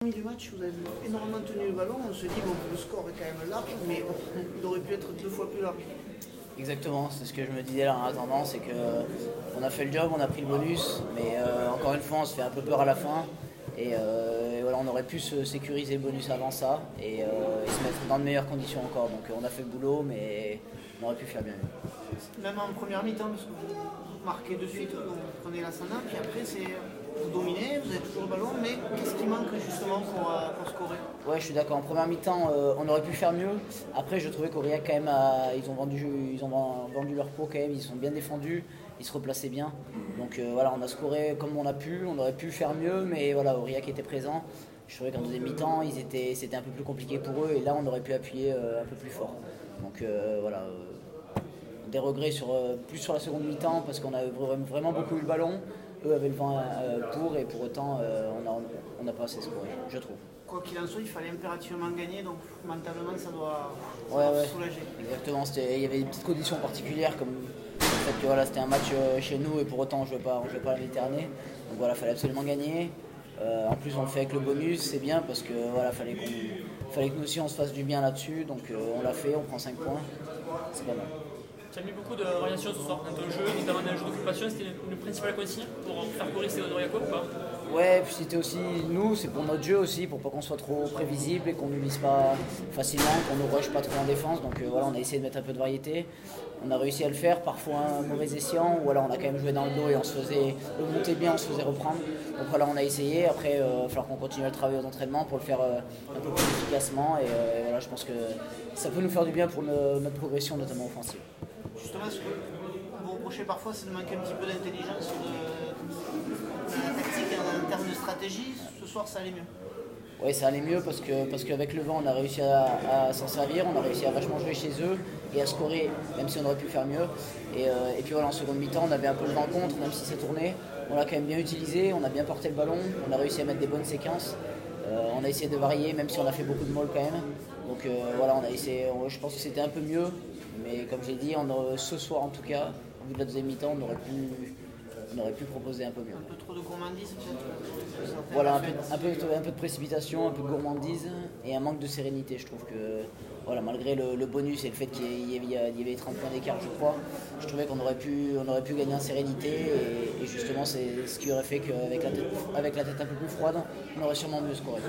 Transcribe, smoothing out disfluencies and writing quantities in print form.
Du match, vous avez énormément tenu le ballon, on se dit bon, le score est quand même large, mais il aurait pu être 2 fois plus large. Exactement, c'est ce que je me disais là en attendant, c'est qu'on a fait le job, on a pris le bonus, mais encore une fois on se fait un peu peur à la fin et voilà, on aurait pu se sécuriser le bonus avant ça et se mettre dans de meilleures conditions encore. Donc on a fait le boulot, mais on aurait pu faire bien mieux. Même en première mi-temps, parce que vous marquez de suite, vous prenez l'ascendant, puis après vous dominez, vous avez toujours le ballon, mais qu'est-ce qui manque justement pour scorer? Ouais, je suis d'accord. En première mi-temps, on aurait pu faire mieux. Après, je trouvais qu'Aurillac, quand même, ils ont vendu leur peau quand même. Ils sont bien défendus, ils se replaçaient bien. Donc voilà, on a scoré comme on a pu. On aurait pu faire mieux, mais voilà, Aurillac était présent. Je trouvais qu'en deuxième mi-temps, c'était un peu plus compliqué pour eux. Et là, on aurait pu appuyer un peu plus fort. Donc voilà, des regrets plus sur la seconde mi-temps parce qu'on a vraiment beaucoup eu le ballon. Eux avaient le vent et pour autant, on n'a pas assez scoré, je trouve. Quoi qu'il en soit, il fallait impérativement gagner, donc mentalement ça doit soulager. Exactement, il y avait des petites conditions particulières comme le fait que voilà, c'était un match chez nous et pour autant on ne jouait pas la Méditerranée. Donc voilà, il fallait absolument gagner. En plus on le fait avec le bonus, c'est bien parce que voilà, fallait que nous aussi on se fasse du bien là-dessus. Donc on l'a fait, on prend 5 points, c'est pas mal. Tu as mis beaucoup de variations ce soir dans ton jeu, notamment dans le jeu d'occupation. C'était une principale consigne pour faire courir ces Aurillacois ou pas? Ouais, puis c'était aussi nous, c'est pour notre jeu aussi, pour pas qu'on soit trop prévisible et qu'on ne vise pas facilement, qu'on ne rush pas trop en défense. Donc voilà, on a essayé de mettre un peu de variété. On a réussi à le faire, parfois un mauvais escient, ou alors on a quand même joué dans le dos et on montait bien, on se faisait reprendre. Donc voilà, on a essayé. Après, il va falloir qu'on continue à le travailler aux entraînements pour le faire un peu plus efficacement. Et voilà, je pense que ça peut nous faire du bien pour notre progression, notamment offensive. Justement, ce que vous reprochez parfois, c'est de manquer un petit peu d'intelligence de la tactique en termes de stratégie. Ce soir, ça allait mieux. Oui, ça allait mieux parce qu'avec le vent, on a réussi à s'en servir, on a réussi à vachement jouer chez eux et à scorer, même si on aurait pu faire mieux. Et puis voilà, en seconde mi-temps, on avait un peu le vent contre, même si c'est tourné. On l'a quand même bien utilisé, on a bien porté le ballon, on a réussi à mettre des bonnes séquences. On a essayé de varier, même si on a fait beaucoup de molles quand même. Donc voilà, on a essayé, je pense que c'était un peu mieux. Mais comme j'ai dit, ce soir en tout cas, au bout de la deuxième mi-temps, on aurait pu proposer un peu mieux. Un peu trop de gourmandise peut-être. Voilà, un peu de précipitation, un peu de gourmandise et un manque de sérénité. Je trouve que voilà, malgré le bonus et le fait qu'il y avait 30 points d'écart, je crois, je trouvais qu'on aurait pu gagner en sérénité et justement c'est ce qui aurait fait qu'avec la tête un peu plus froide, on aurait sûrement mieux scoré.